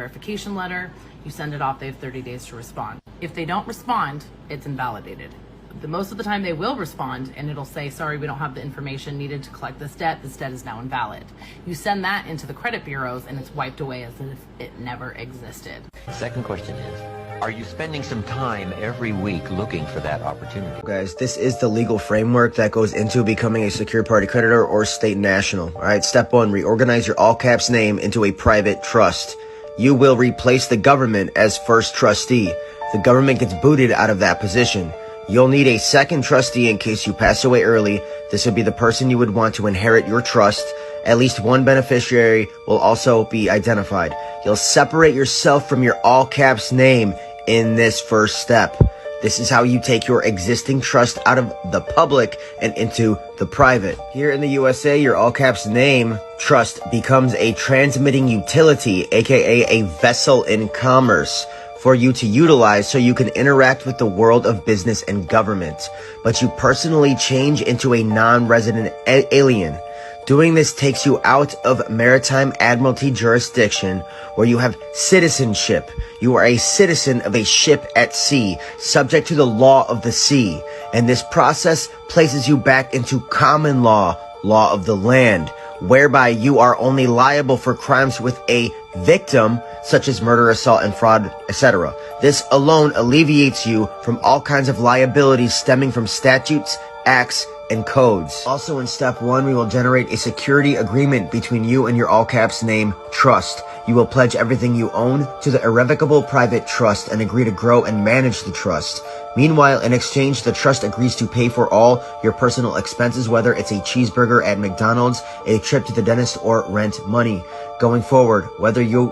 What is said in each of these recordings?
verification letter, you send it off, they have 30 days to respond. If they don't respond, it's invalidated. Most of the time they will respond and it'll say, sorry, we don't have the information needed to collect this debt is now invalid. You send that into the credit bureaus and it's wiped away as if it never existed. Second question is, are you spending some time every week looking for that opportunity? Guys, this is the legal framework that goes into becoming a secured party creditor or state national. All right, step one, reorganize your all caps name into a private trust. You will replace the government as first trustee. The government gets booted out of that position. You'll need a second trustee in case you pass away early. This would be the person you would want to inherit your trust. At least one beneficiary will also be identified. You'll separate yourself from your all caps name in this first step. This is how you take your existing trust out of the public and into the private. Here in the USA, your all caps name trust becomes a transmitting utility, aka a vessel in commerce, for you to utilize so you can interact with the world of business and government. But you personally change into a non-resident alien. Doing this takes you out of maritime admiralty jurisdiction where you have citizenship. You are a citizen of a ship at sea, subject to the law of the sea. And this process places you back into common law, law of the land, whereby you are only liable for crimes with a victim, such as murder, assault, and fraud, etc. This alone alleviates you from all kinds of liabilities stemming from statutes, acts, and codes. Also in step one, we will generate a security agreement between you and your all caps name trust. You will pledge everything you own to the irrevocable private trust and agree to grow and manage the trust. Meanwhile, in exchange, the trust agrees to pay for all your personal expenses, whether it's a cheeseburger at McDonald's, a trip to the dentist, or rent money. Going forward, whether you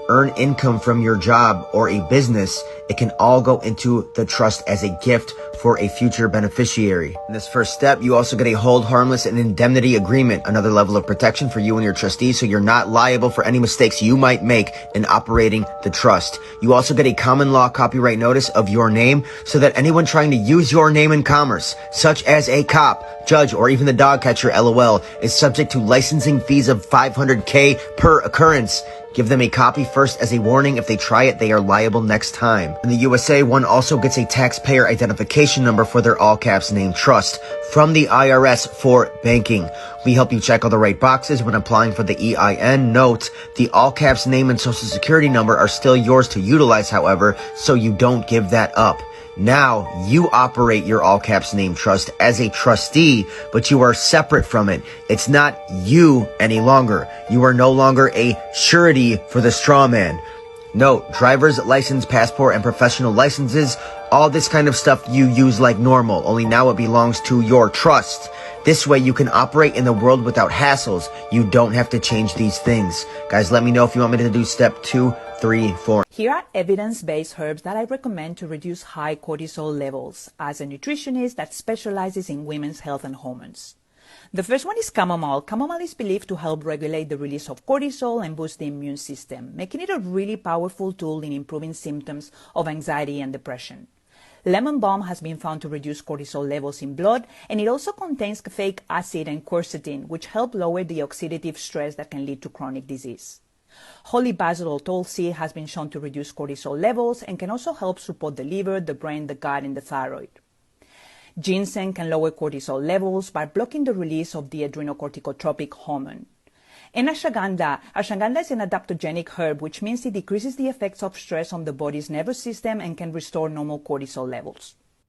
earn income from your job or a business, it can all go into the trust as a gift for a future beneficiary. In this first step, you also get a hold harmless and indemnity agreement, another level of protection for you and your trustees so you're not liable for any mistakes you might make in operating the trust. You also get a common law copyright notice of your name so that anyone trying to use your name in commerce, such as a cop, judge, or even the dog catcher, LOL, is subject to licensing fees of $500K per occurrence. Give them a copy first as a warning. If they try it, they are liable next time. In the USA, one also gets a taxpayer identification number for their all caps name trust from the IRS for banking. We help you check all the right boxes when applying for the EIN. Note, the all caps name and social security number are still yours to utilize, however, so you don't give that up. Now, you operate your all caps name trust as a trustee, but you are separate from it. It's not you any longer. You are no longer a surety for the straw man. Note, driver's license, passport, and professional licenses, all this kind of stuff you use like normal, only now it belongs to your trust. This way you can operate in the world without hassles. You don't have to change these things. Guys, let me know if you want me to do step 2, 3, 4. Here are evidence-based herbs that I recommend to reduce high cortisol levels as a nutritionist that specializes in women's health and hormones. The first one is chamomile. Chamomile is believed to help regulate the release of cortisol and boost the immune system, making it a really powerful tool in improving symptoms of anxiety and depression. Lemon balm has been found to reduce cortisol levels in blood, and it also contains caffeic acid and quercetin, which help lower the oxidative stress that can lead to chronic disease. Holy basil or tulsi has been shown to reduce cortisol levels and can also help support the liver, the brain, the gut, and the thyroid. Ginseng can lower cortisol levels by blocking the release of the adrenocorticotropic hormone. And ashwagandha is an adaptogenic herb, which means it decreases the effects of stress on the body's nervous system and can restore normal cortisol levels.